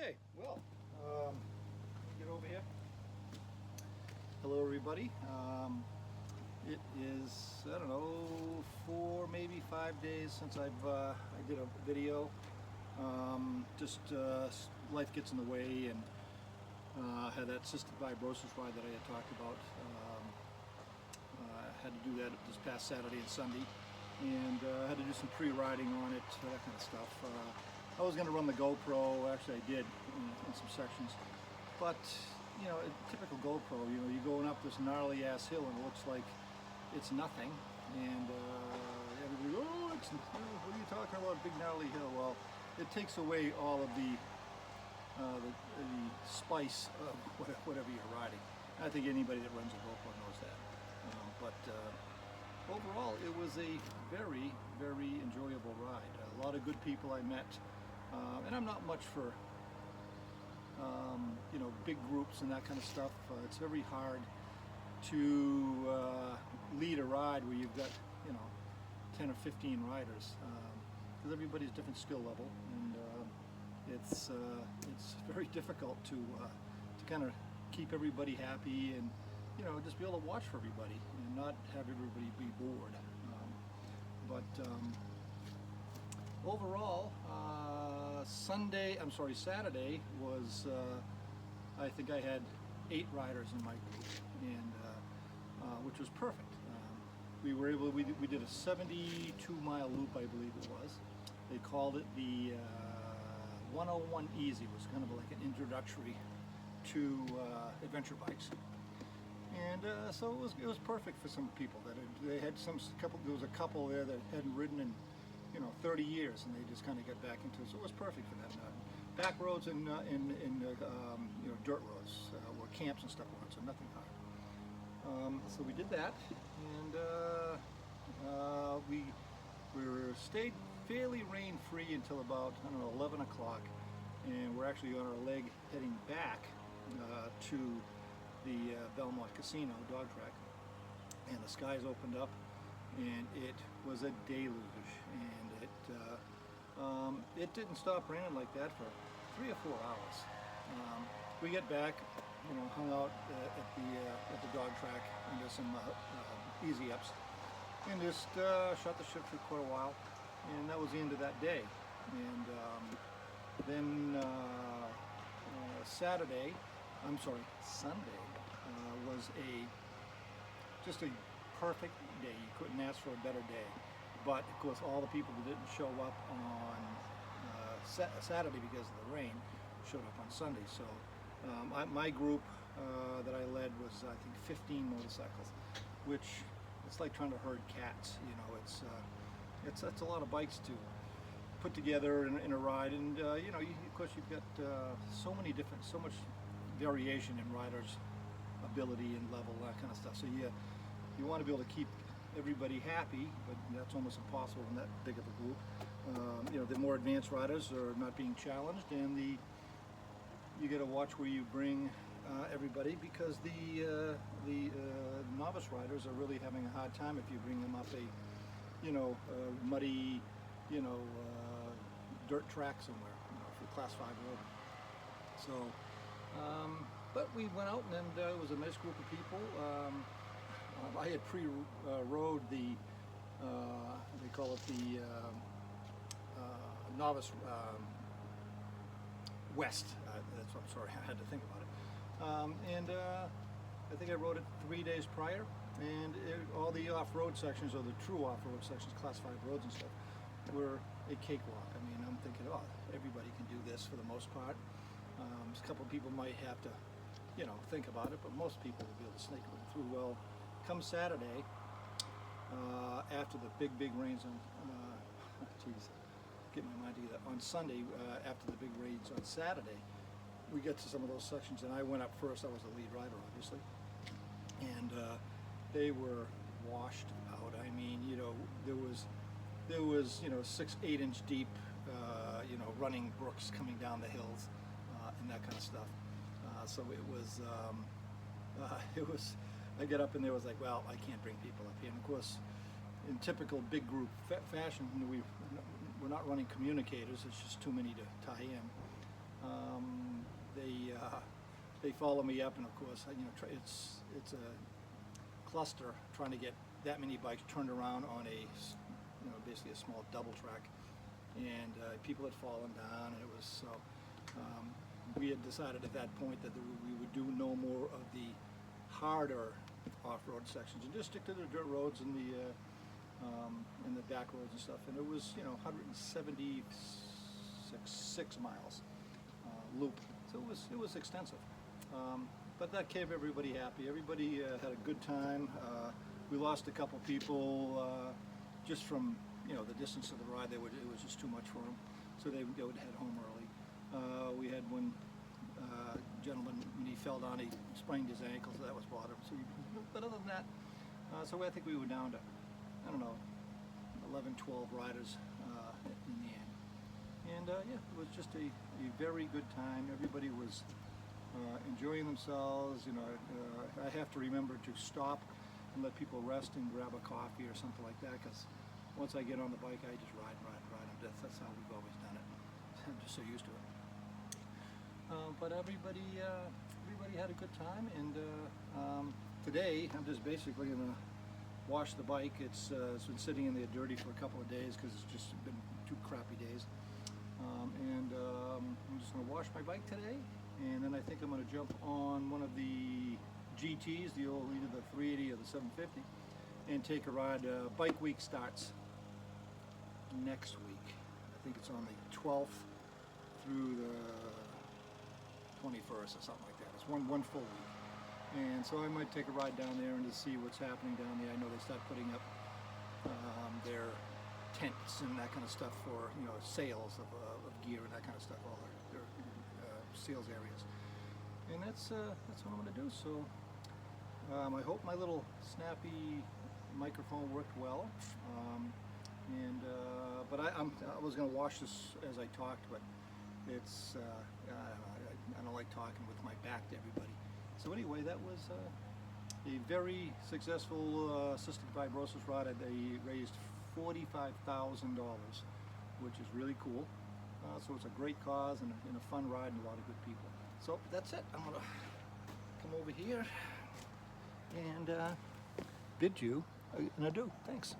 Okay, well, get over here. Hello, everybody. It is, I don't know, 4, maybe 5 days since I did a video. Life gets in the way, and had that cystic fibrosis ride that I had talked about. I had to do that this past Saturday and Sunday, and had to do some pre-riding on it, that kind of stuff. I was going to run the GoPro. Actually, I did in some sections, but you know, a typical GoPro. You know, you're going up this gnarly ass hill, and it looks like it's nothing. And everybody, oh, it's, what are you talking about? Big gnarly hill. Well, it takes away all of the spice of whatever you're riding. I think anybody that runs a GoPro knows that. Overall, it was a very, very enjoyable ride. A lot of good people I met, and I'm not much for you know, big groups and that kind of stuff. It's very hard to lead a ride where you've got, you know, 10 or 15 riders, because everybody's different skill level, and it's very difficult to kind of keep everybody happy, and you know, just be able to watch for everybody and not have everybody be bored. Overall, Saturday was, I think I had 8 riders in my group, and which was perfect. We did a 72-mile loop, I believe it was. They called it the 101 Easy. It was kind of like an introductory to adventure bikes. And so it was perfect for some people. There was a couple there that hadn't ridden in, you know, 30 years, and they just kind of got back into it. So it was perfect for them. Back roads and you know, dirt roads where camps and stuff were, so nothing hard. So we did that, and we stayed fairly rain-free until about, I don't know, 11 o'clock, and we're actually on our leg heading back to the Belmont Casino dog track, and the skies opened up, and it was a deluge, and it didn't stop raining like that for 3 or 4 hours. We get back, you know, hung out at the dog track and did some easy ups, and just shot the ship for quite a while, and that was the end of that day. And then Sunday was just a perfect day. You couldn't ask for a better day. But of course, all the people that didn't show up on Saturday because of the rain showed up on Sunday. So my group that I led was, I think, 15 motorcycles, which it's like trying to herd cats. You know, it's a lot of bikes to put together in a ride, and you know, of course, you've got so much variation in riders' ability and level, that kind of stuff. So you want to be able to keep everybody happy, but that's almost impossible in that big of a group. You know, the more advanced riders are not being challenged, and you got to watch where you bring everybody, because the novice riders are really having a hard time if you bring them up a, you know, muddy, you know, dirt track somewhere, you know, for class 5 road. So, but we went out, and it was a nice group of people. I had pre-rode the, they call it the novice west. That's what, I'm sorry, I had to think about it. I think I rode it 3 days prior, and all the off-road sections, or the true off-road sections, class 5 roads and stuff, were a cakewalk. I mean, I'm thinking, oh, everybody can do this for the most part. A couple of people might have to, you know, think about it, but most people will be able to snake them through. Well, come Saturday, after the big rains on, geez, get my mind together, on Sunday, after the big rains on Saturday, we get to some of those sections, and I went up first. I was the lead rider, obviously, and they were washed out. I mean, you know, there was you know, 6-8 inch deep, you know, running brooks coming down the hills, and that kind of stuff. So it was, I get up and there was like, well, I can't bring people up here. And of course, in typical big group fashion, we're not running communicators. It's just too many to tie in. they follow me up, and of course, you know, it's a cluster trying to get that many bikes turned around on a, you know, basically a small double track, and people had fallen down, and it was so. We had decided at that point that we would do no more of the harder off-road sections and just stick to the dirt roads and the back roads and stuff. And it was, you know, 176 miles loop, so it was extensive. But that kept everybody happy. Everybody had a good time. We lost a couple people just from, you know, the distance of the ride. It was just too much for them, so they would head home early. We had one gentleman, when he fell down, he sprained his ankle, so that was bothering him. But other than that, so I think we were down to, I don't know, 11, 12 riders in the end. And yeah, it was just a very good time. Everybody was enjoying themselves. You know, I have to remember to stop and let people rest and grab a coffee or something like that, because once I get on the bike, I just ride them to death. That's how we've always done it. I'm just so used to it. But everybody had a good time, and today I'm just basically gonna wash the bike. It's been sitting in there dirty for a couple of days because it's just been 2 crappy days. I'm just gonna wash my bike today, and then I think I'm gonna jump on one of the GTs, the old, either the 380 or the 750, and take a ride. Bike week starts next week. I think it's on the 12th through the 21st or something like that. It's one full week, and so I might take a ride down there and to see what's happening down there. I know they start putting up their tents and that kind of stuff for, you know, sales of gear and that kind of stuff, all their sales areas, and that's what I'm going to do. So I hope my little snappy microphone worked well, but I was going to wash this as I talked, but it's I don't like talking with my back to everybody. So anyway, that was a very successful cystic fibrosis ride. They raised $45,000, which is really cool. So it's a great cause and a fun ride and a lot of good people. So that's it. I'm gonna come over here and bid you an adieu. Thanks.